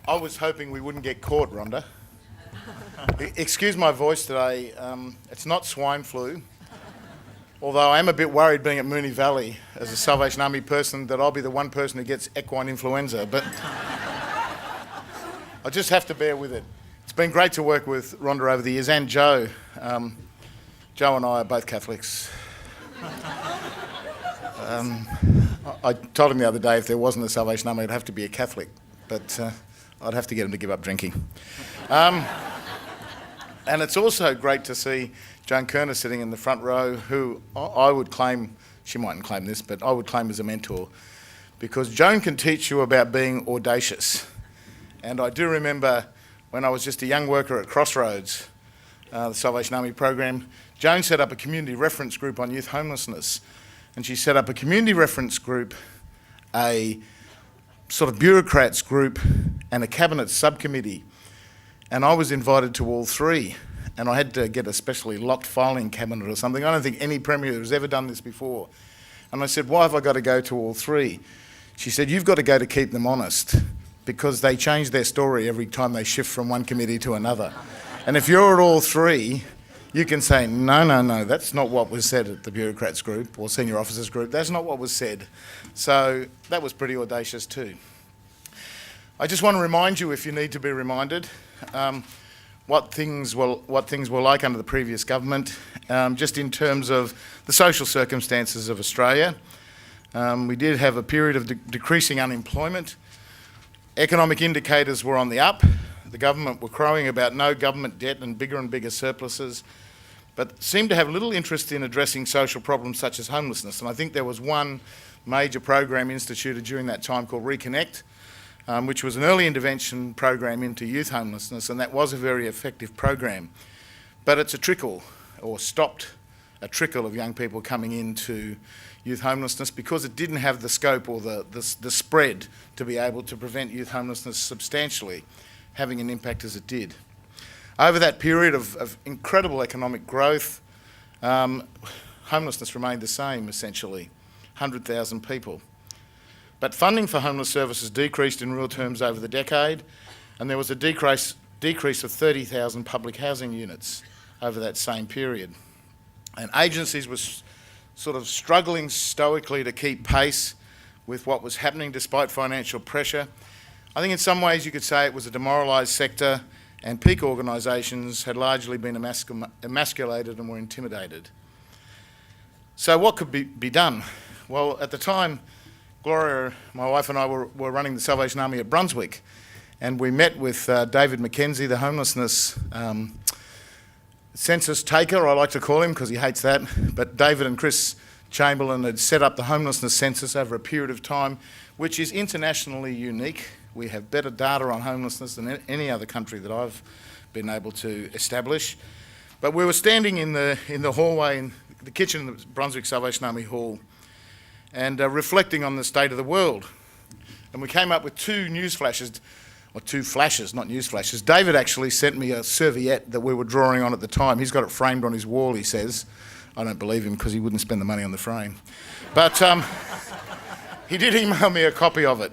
I was hoping we wouldn't get caught, Rhonda. Excuse my voice today. It's not swine flu, although I am a bit worried being at Moonee Valley as a Salvation Army person that I'll be the one person who gets equine influenza, but I just have to bear with it. It's been great to work with Rhonda over the years, and Joe. Joe and I are both Catholics. I told him the other day if there wasn't a Salvation Army, it'd have to be a Catholic, but I'd have to get him to give up drinking. And it's also great to see Joan Kerner sitting in the front row, who I would claim, she mightn't claim this, but I would claim as a mentor, because Joan can teach you about being audacious. And I do remember when I was just a young worker at Crossroads, the Salvation Army program, Joan set up a community reference group on youth homelessness. And she set up a community reference group, a sort of bureaucrats group, and a cabinet subcommittee. And I was invited to all three. And I had to get a specially locked filing cabinet or something. I don't think any Premier has ever done this before. And I said, why have I got to go to all three? She said, you've got to go to keep them honest, because they change their story every time they shift from one committee to another. And if you're at all three, you can say, no, that's not what was said at the bureaucrats group or senior officers group. That's not what was said. So that was pretty audacious too. I just want to remind you, if you need to be reminded, what things were like under the previous government, just in terms of the social circumstances of Australia. We did have a period of decreasing unemployment. Economic indicators were on the up. The government were crowing about no government debt and bigger surpluses, but seemed to have little interest in addressing social problems such as homelessness. And I think there was one major program instituted during that time called Reconnect, which was an early intervention program into youth homelessness, and that was a very effective program. But it's a trickle, or stopped a trickle of young people coming into youth homelessness because it didn't have the scope or the spread to be able to prevent youth homelessness substantially having an impact as it did. Over that period of incredible economic growth, homelessness remained the same, essentially, 100,000 people. But funding for homeless services decreased in real terms over the decade, and there was a decrease of 30,000 public housing units over that same period. And agencies were sort of struggling stoically to keep pace with what was happening despite financial pressure. I think in some ways you could say it was a demoralised sector, and peak organisations had largely been emasculated and were intimidated. So what could be done? Well, at the time, Gloria, my wife, and I were running the Salvation Army at Brunswick, and we met with David McKenzie, the homelessness census taker, I like to call him because he hates that, but David and Chris Chamberlain had set up the homelessness census over a period of time, which is internationally unique. We have better data on homelessness than any other country that I've been able to establish. But we were standing in the hallway, in the kitchen of the Brunswick Salvation Army Hall, and reflecting on the state of the world. And we came up with two news flashes, or two flashes, not news flashes. David actually sent me a serviette that we were drawing on at the time. He's got it framed on his wall, he says. I don't believe him because he wouldn't spend the money on the frame. But he did email me a copy of it.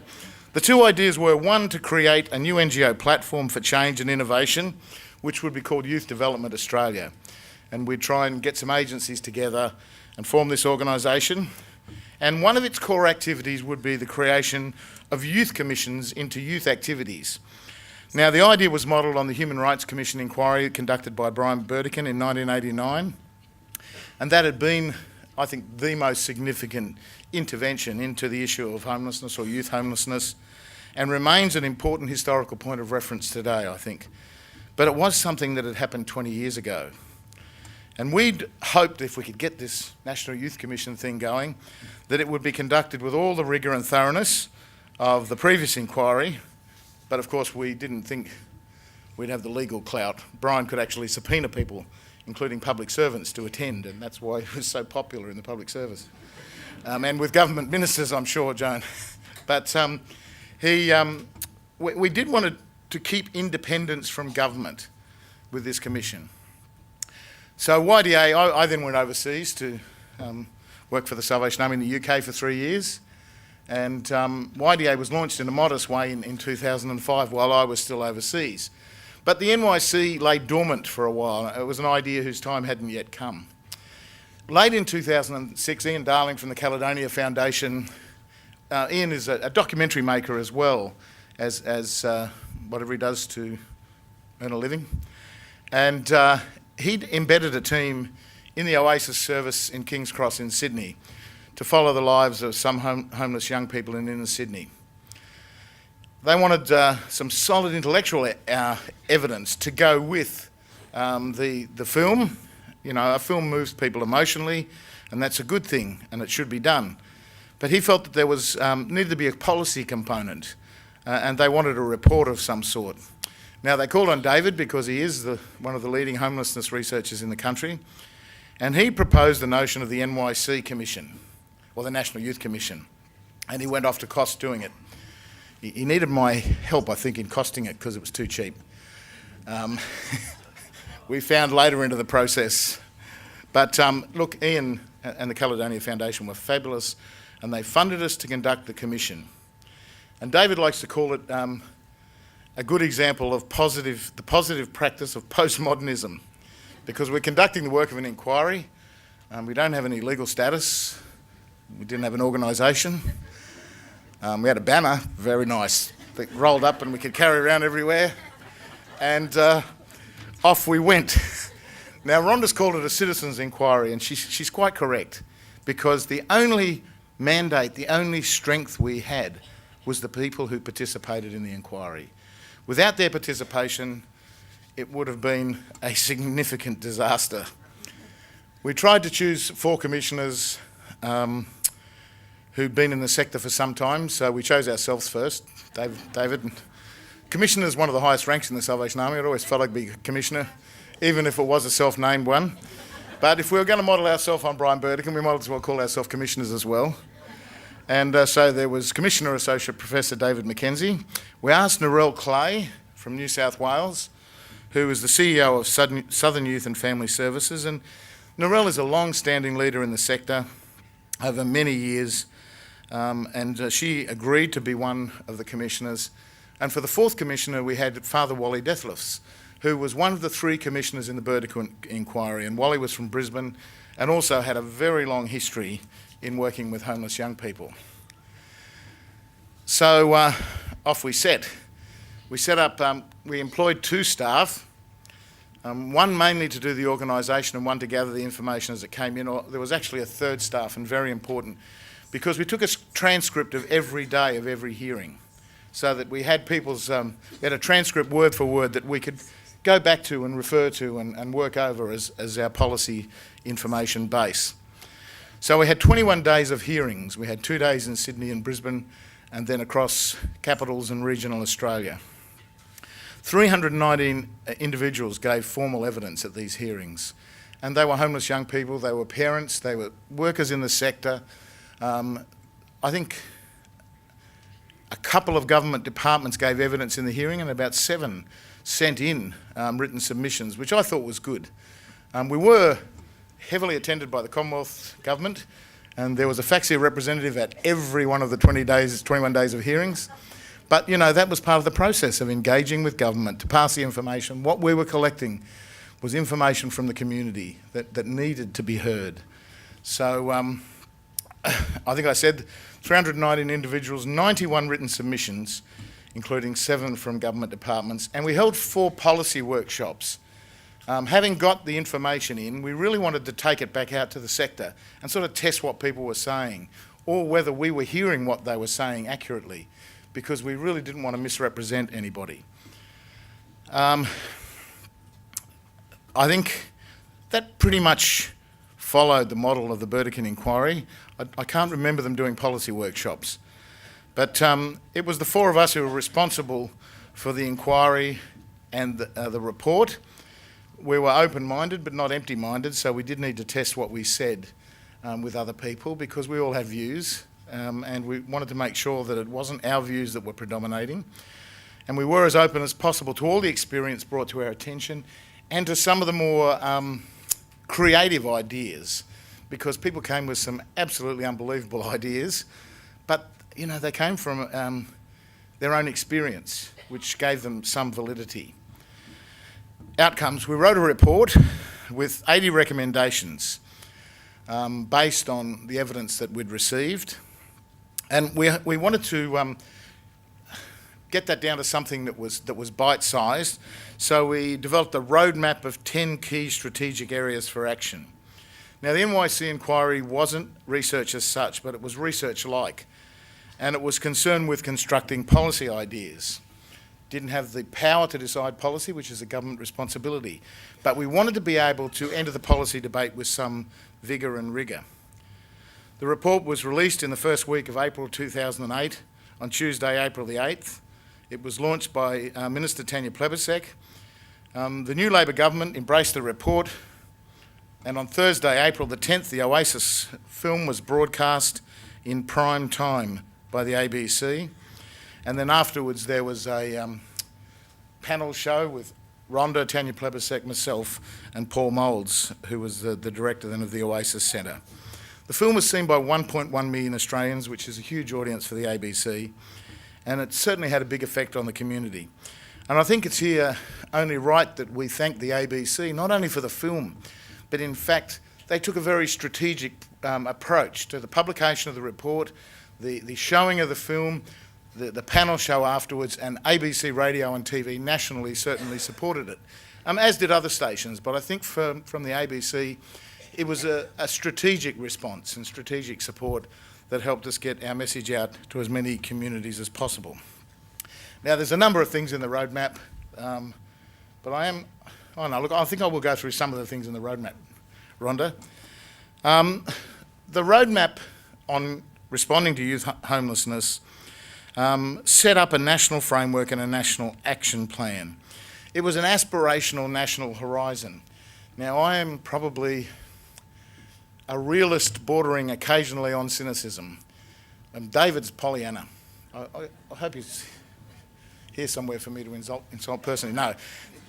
The two ideas were, one, to create a new NGO platform for change and innovation, which would be called Youth Development Australia. And we'd try and get some agencies together and form this organisation. And one of its core activities would be the creation of youth commissions into youth activities. Now, the idea was modelled on the Human Rights Commission inquiry conducted by Brian Burdekin in 1989. And that had been, I think, the most significant intervention into the issue of homelessness or youth homelessness, and remains an important historical point of reference today, I think. But it was something that had happened 20 years ago. And we'd hoped, if we could get this National Youth Commission thing going, that it would be conducted with all the rigour and thoroughness of the previous inquiry. But of course, we didn't think we'd have the legal clout. Brian could actually subpoena people, including public servants, to attend, and that's why he was so popular in the public service. And with government ministers, I'm sure, Joan. But we did want to keep independence from government with this commission. So YDA, I then went overseas to work for the Salvation Army in the UK for 3 years, And YDA was launched in a modest way in 2005 while I was still overseas. But the NYC lay dormant for a while. It was an idea whose time hadn't yet come. Late in 2006, Ian Darling from the Caledonia Foundation, Ian is a documentary maker as well as whatever he does to earn a living. And he'd embedded a team in the Oasis service in King's Cross in Sydney to follow the lives of some homeless young people in inner Sydney. They wanted some solid intellectual evidence to go with the film. You know, a film moves people emotionally, and that's a good thing, and it should be done. But he felt that there was needed to be a policy component, and they wanted a report of some sort. Now, they called on David because he is one of the leading homelessness researchers in the country, and he proposed the notion of the NYC Commission, or the National Youth Commission, and he went off to cost doing it. He needed my help, I think, in costing it because it was too cheap. We found later into the process. But look, Ian and the Caledonia Foundation were fabulous, and they funded us to conduct the commission. And David likes to call it a good example of the positive practice of postmodernism, because we're conducting the work of an inquiry. We don't have any legal status. We didn't have an organisation. We had a banner, very nice, that rolled up and we could carry around everywhere. And off we went. Now, Rhonda's called it a citizen's inquiry, and she's quite correct, because the only mandate, the only strength we had was the people who participated in the inquiry. Without their participation, it would have been a significant disaster. We tried to choose 4 commissioners who'd been in the sector for some time, so we chose ourselves first. David. Commissioner is one of the highest ranks in the Salvation Army. I'd always felt I'd be a commissioner, even if it was a self-named one. But if we were going to model ourselves on Brian Burdick, we might as well call ourselves commissioners as well. And so there was Commissioner Associate Professor David McKenzie. We asked Narelle Clay from New South Wales, who is the CEO of Southern Youth and Family Services. And Narelle is a long-standing leader in the sector over many years, and she agreed to be one of the commissioners. And for the 4th commissioner, we had Father Wally Deathlifts, who was one of the 3 commissioners in the Burdick inquiry. And Wally was from Brisbane and also had a very long history in working with homeless young people. So off we set. We set up, we employed 2 staff, one mainly to do the organisation and one to gather the information as it came in. Or there was actually a 3rd staff, and very important, because we took a transcript of every day of every hearing, so that we had we had a transcript word for word that we could go back to and refer to and work over as our policy information base. So we had 21 days of hearings. We had 2 days in Sydney and Brisbane, and then across capitals and regional Australia. 319 individuals gave formal evidence at these hearings, and they were homeless young people, they were parents, they were workers in the sector. I think a couple of government departments gave evidence in the hearing, and about 7 sent in written submissions, which I thought was good. We were heavily attended by the Commonwealth Government, and there was a FACSIA representative at every one of the 21 days of hearings. But, you know, that was part of the process of engaging with government to pass the information. What we were collecting was information from the community that needed to be heard. So I think I said 319 individuals, 91 written submissions, including 7 from government departments, and we held 4 policy workshops. Having got the information in, we really wanted to take it back out to the sector and sort of test what people were saying, or whether we were hearing what they were saying accurately, because we really didn't want to misrepresent anybody. I think that pretty much followed the model of the Burdick inquiry. I can't remember them doing policy workshops, but it was the 4 of us who were responsible for the inquiry and the report. We were open-minded but not empty-minded, so we did need to test what we said with other people, because we all have views, and we wanted to make sure that it wasn't our views that were predominating. And we were as open as possible to all the experience brought to our attention and to some of the more creative ideas, because people came with some absolutely unbelievable ideas, but they came from their own experience, which gave them some validity. Outcomes. We wrote a report with 80 recommendations based on the evidence that we'd received. And we wanted to get that down to something that was bite-sized. So we developed a roadmap of 10 key strategic areas for action. Now, the NYC inquiry wasn't research as such, but it was research-like. And it was concerned with constructing policy ideas. Didn't have the power to decide policy, which is a government responsibility. But we wanted to be able to enter the policy debate with some vigour and rigour. The report was released in the first week of April 2008, on Tuesday, April the 8th. It was launched by Minister Tanya Plibersek. The new Labor government embraced the report, and on Thursday, April the 10th, the Oasis film was broadcast in prime time by the ABC. And then afterwards there was a panel show with Rhonda, Tanya Plibersek, myself and Paul Moulds, who was the director then of the Oasis Centre. The film was seen by 1.1 million Australians, which is a huge audience for the ABC, and it certainly had a big effect on the community. And I think it's here only right that we thank the ABC, not only for the film, but in fact they took a very strategic approach to the publication of the report, the showing of the film, the panel show afterwards, and ABC Radio and TV nationally certainly supported it, as did other stations. But I think from the ABC, it was a strategic response and strategic support that helped us get our message out to as many communities as possible. Now, there's a number of things in the roadmap, but I think I will go through some of the things in the roadmap, Rhonda. The roadmap on responding to youth homelessness set up a national framework and a national action plan. It was an aspirational national horizon. Now, I am probably a realist bordering occasionally on cynicism. David's Pollyanna. I hope he's here somewhere for me to insult personally. No,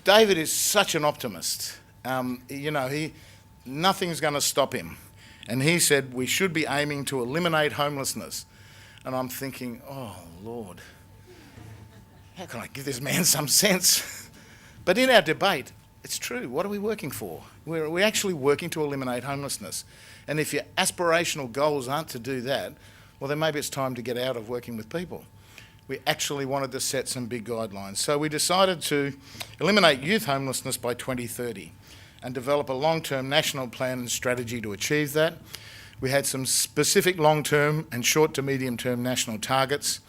David is such an optimist. Nothing's going to stop him. And he said we should be aiming to eliminate homelessness. And I'm thinking, oh, Lord, how can I give this man some sense? But in our debate, it's true. What are we working for? We're actually working to eliminate homelessness. And if your aspirational goals aren't to do that, well, then maybe it's time to get out of working with people. We actually wanted to set some big guidelines. So we decided to eliminate youth homelessness by 2030 and develop a long-term national plan and strategy to achieve that. We had some specific long-term and short to medium-term national targets.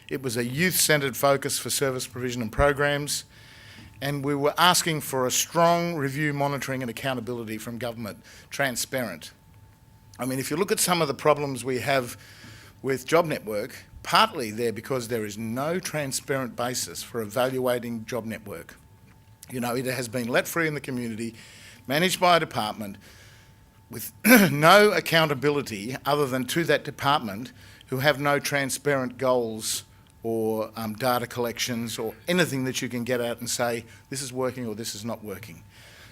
It was a youth-centred focus for service provision and programs, and we were asking for a strong review, monitoring and accountability from government, transparent. I mean, if you look at some of the problems we have with Job Network, partly they're because there is no transparent basis for evaluating Job Network. It has been let free in the community, managed by a department, with no accountability other than to that department, who have no transparent goals or data collections or anything that you can get out and say, this is working or this is not working.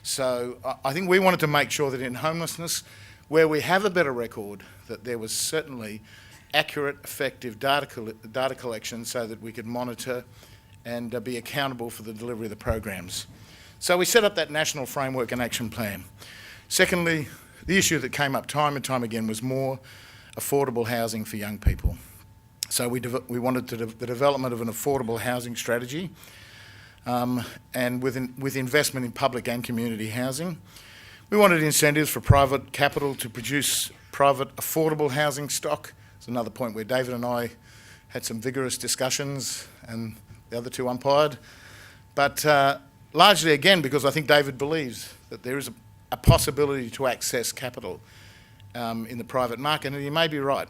So I think we wanted to make sure that in homelessness, where we have a better record, that there was certainly accurate, effective data collection so that we could monitor and be accountable for the delivery of the programs. So we set up that national framework and action plan. Secondly, the issue that came up time and time again was more affordable housing for young people. So we wanted the development of an affordable housing strategy and with investment in public and community housing. We wanted incentives for private capital to produce private affordable housing stock. It's another point where David and I had some vigorous discussions and the other two umpired. But largely, again, because I think David believes that there is a possibility to access capital in the private market, and he may be right.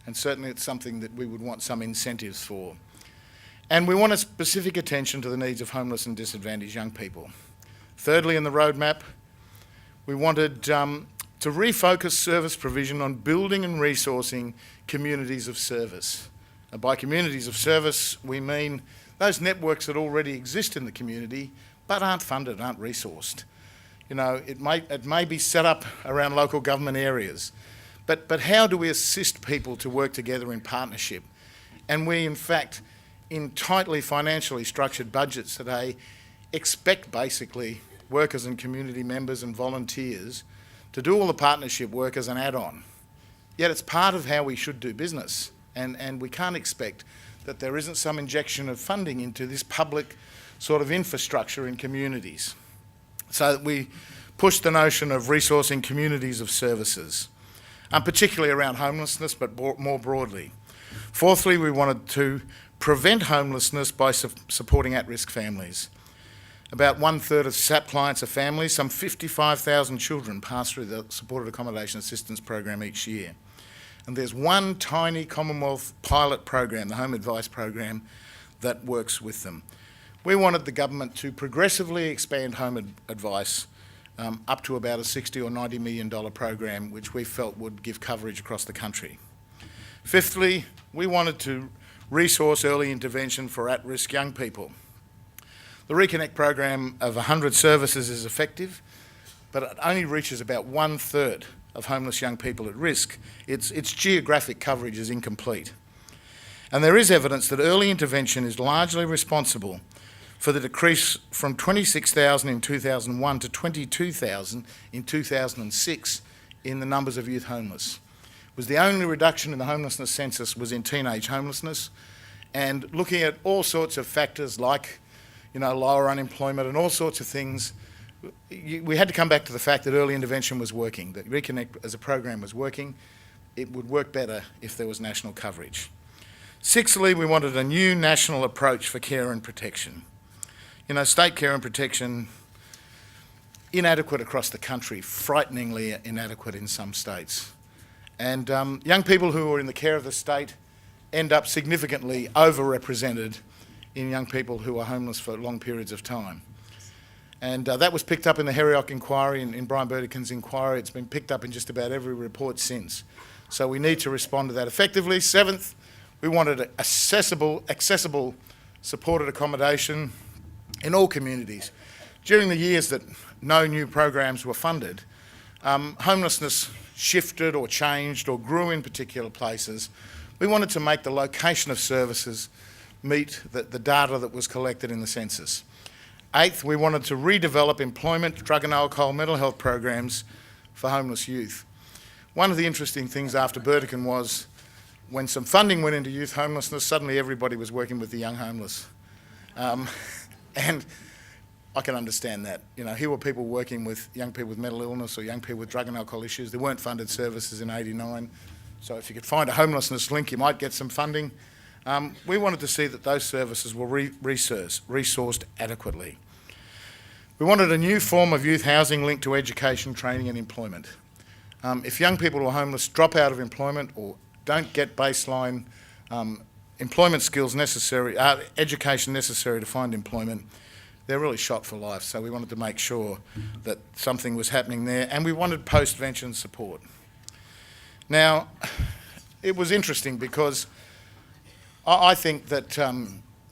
And certainly it's something that we would want some incentives for. And we want a specific attention to the needs of homeless and disadvantaged young people. Thirdly, in the roadmap, we wanted to refocus service provision on building and resourcing communities of service. And by communities of service, we mean those networks that already exist in the community but aren't funded, aren't resourced. It may be set up around local government areas, but how do we assist people to work together in partnership And we, in fact, in tightly financially structured budgets today, expect basically workers and community members and volunteers to do all the partnership work as an add-on. Yet it's part of how we should do business, and we can't expect that there isn't some injection of funding into this public sort of infrastructure in communities. So that we push the notion of resourcing communities of services, particularly around homelessness, but more broadly. Fourthly, we wanted to prevent homelessness by supporting at-risk families. About 1/3 of SAP clients are families. Some 55,000 children pass through the Supported Accommodation Assistance Program each year. And there's one tiny Commonwealth pilot program, the Home Advice Program, that works with them. We wanted the government to progressively expand home advice up to about a $60 or $90 million program, which we felt would give coverage across the country. Fifthly, we wanted to resource early intervention for at-risk young people. The Reconnect program of 100 services is effective, but it only reaches about 1/3 of homeless young people at risk. Its geographic coverage is incomplete. And there is evidence that early intervention is largely responsible for the decrease from 26,000 in 2001 to 22,000 in 2006 in the numbers of youth homeless. It was the only reduction in the homelessness census was in teenage homelessness, and looking at all sorts of factors like lower unemployment and all sorts of things, we had to come back to the fact that early intervention was working, that Reconnect as a program was working. It would work better if there was national coverage. Sixthly, we wanted a new national approach for care and protection. State care and protection, inadequate across the country, frighteningly inadequate in some states. And young people who are in the care of the state end up significantly overrepresented in young people who are homeless for long periods of time. And that was picked up in the Heriock inquiry, in Brian Burdekin's inquiry. It's been picked up in just about every report since. So we need to respond to that effectively. Seventh, we wanted accessible supported accommodation in all communities. During the years that no new programs were funded, homelessness shifted or changed or grew in particular places. We wanted to make the location of services meet the data that was collected in the census. Eighth, we wanted to redevelop employment, drug and alcohol, mental health programs for homeless youth. One of the interesting things after Burdekin was when some funding went into youth homelessness, suddenly everybody was working with the young homeless. And I can understand that. Here were people working with young people with mental illness or young people with drug and alcohol issues. There weren't funded services in '89. So if you could find a homelessness link, you might get some funding. We wanted to see that those services were resourced adequately. We wanted a new form of youth housing linked to education, training and employment. If young people who are homeless drop out of employment or don't get baseline employment skills necessary, education necessary to find employment, they're really shot for life. So we wanted to make sure that something was happening there, and we wanted post-vention support. Now, it was interesting because I think that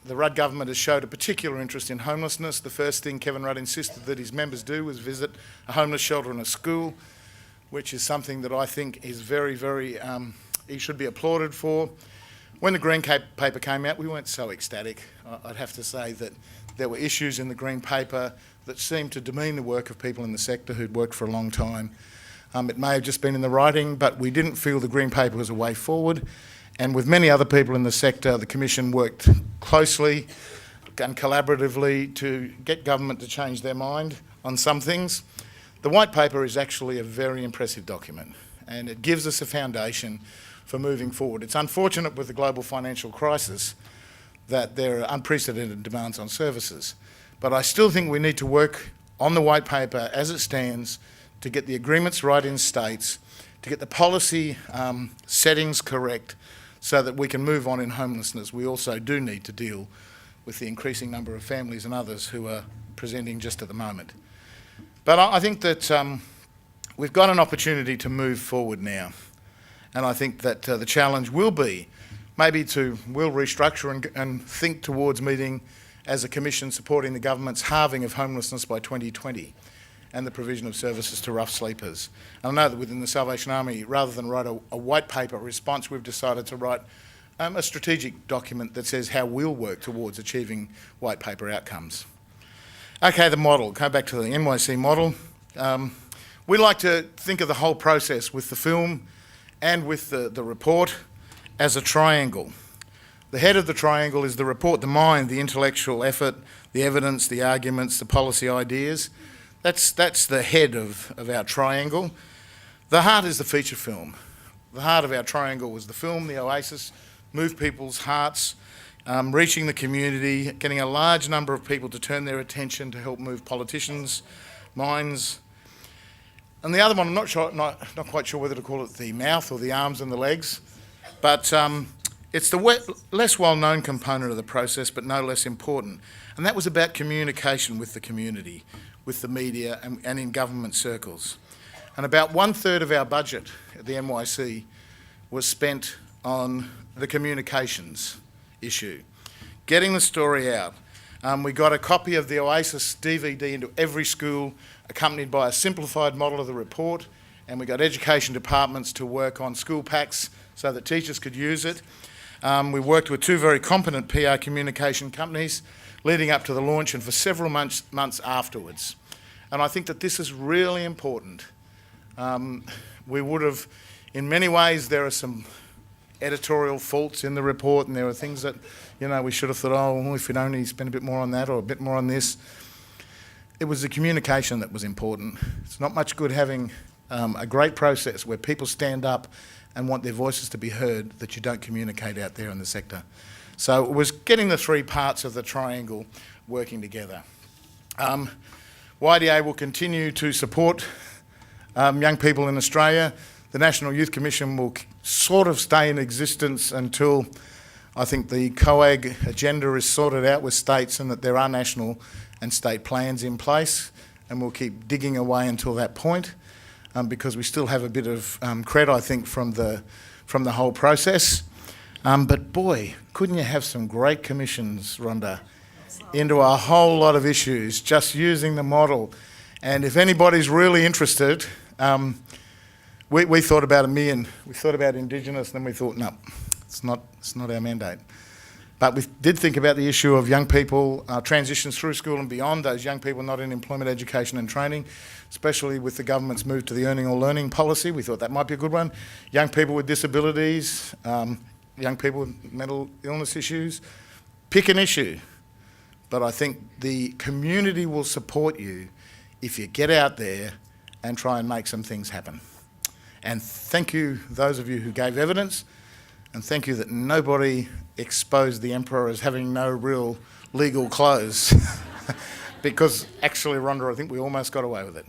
the Rudd government has showed a particular interest in homelessness. The first thing Kevin Rudd insisted that his members do was visit a homeless shelter and a school, which is something that I think is very, very, he should be applauded for. When the Green Paper came out, we weren't so ecstatic. I'd have to say that there were issues in the Green Paper that seemed to demean the work of people in the sector who'd worked for a long time. It may have just been in the writing, but we didn't feel the Green Paper was a way forward. And with many other people in the sector, the Commission worked closely and collaboratively to get government to change their mind on some things. The White Paper is actually a very impressive document, and it gives us a foundation for moving forward. It's unfortunate with the global financial crisis that there are unprecedented demands on services, but I still think we need to work on the White Paper as it stands to get the agreements right in states, to get the policy settings correct, so that we can move on in homelessness. We also do need to deal with the increasing number of families and others who are presenting just at the moment. But I think that we've got an opportunity to move forward now. And I think that the challenge will be maybe we'll restructure and think towards meeting as a commission supporting the government's halving of homelessness by 2020 and the provision of services to rough sleepers. And I know that within the Salvation Army, rather than write a white paper response, we've decided to write a strategic document that says how we'll work towards achieving white paper outcomes. Okay, the model. Go back to the NYC model. We like to think of the whole process with the film and with the report as a triangle. The head of the triangle is the report, the mind, the intellectual effort, the evidence, the arguments, the policy ideas. That's the head of our triangle. The heart is the feature film. The heart of our triangle was the film, the Oasis, moved people's hearts, reaching the community, getting a large number of people to turn their attention to help move politicians' minds. And the other one, I'm not quite sure whether to call it the mouth or the arms and the legs, but it's the less well-known component of the process, but no less important. And that was about communication with the community, with the media and in government circles. And about 1/3 of our budget at the NYC was spent on the communications issue, getting the story out. We got a copy of the Oasis DVD into every school, accompanied by a simplified model of the report, and we got education departments to work on school packs so that teachers could use it. We worked with 2 very competent PR communication companies leading up to the launch and for several months afterwards. And I think that this is really important. We would have, in many ways, there are some editorial faults in the report, and there are things that, we should have thought, oh, if we'd only spent a bit more on that or a bit more on this. It was the communication that was important. It's not much good having a great process where people stand up and want their voices to be heard that you don't communicate out there in the sector. So it was getting the 3 parts of the triangle working together. YDA will continue to support young people in Australia. The National Youth Commission will sort of stay in existence until I think the COAG agenda is sorted out with states and that there are national and state plans in place, and we'll keep digging away until that point. Because we still have a bit of cred, I think, from the whole process. But boy, couldn't you have some great commissions, Rhonda, into a whole lot of issues, just using the model. And if anybody's really interested, we thought about $1 million. We thought about Indigenous, and then we thought, no, it's not our mandate. But we did think about the issue of young people, transitions through school and beyond, those young people not in employment, education and training, especially with the government's move to the earning or learning policy. We thought that might be a good one. Young people with disabilities, young people with mental illness issues. Pick an issue. But I think the community will support you if you get out there and try and make some things happen. And thank you, those of you who gave evidence, and thank you that nobody exposed the Emperor as having no real legal clothes. Because actually, Rhonda, I think we almost got away with it.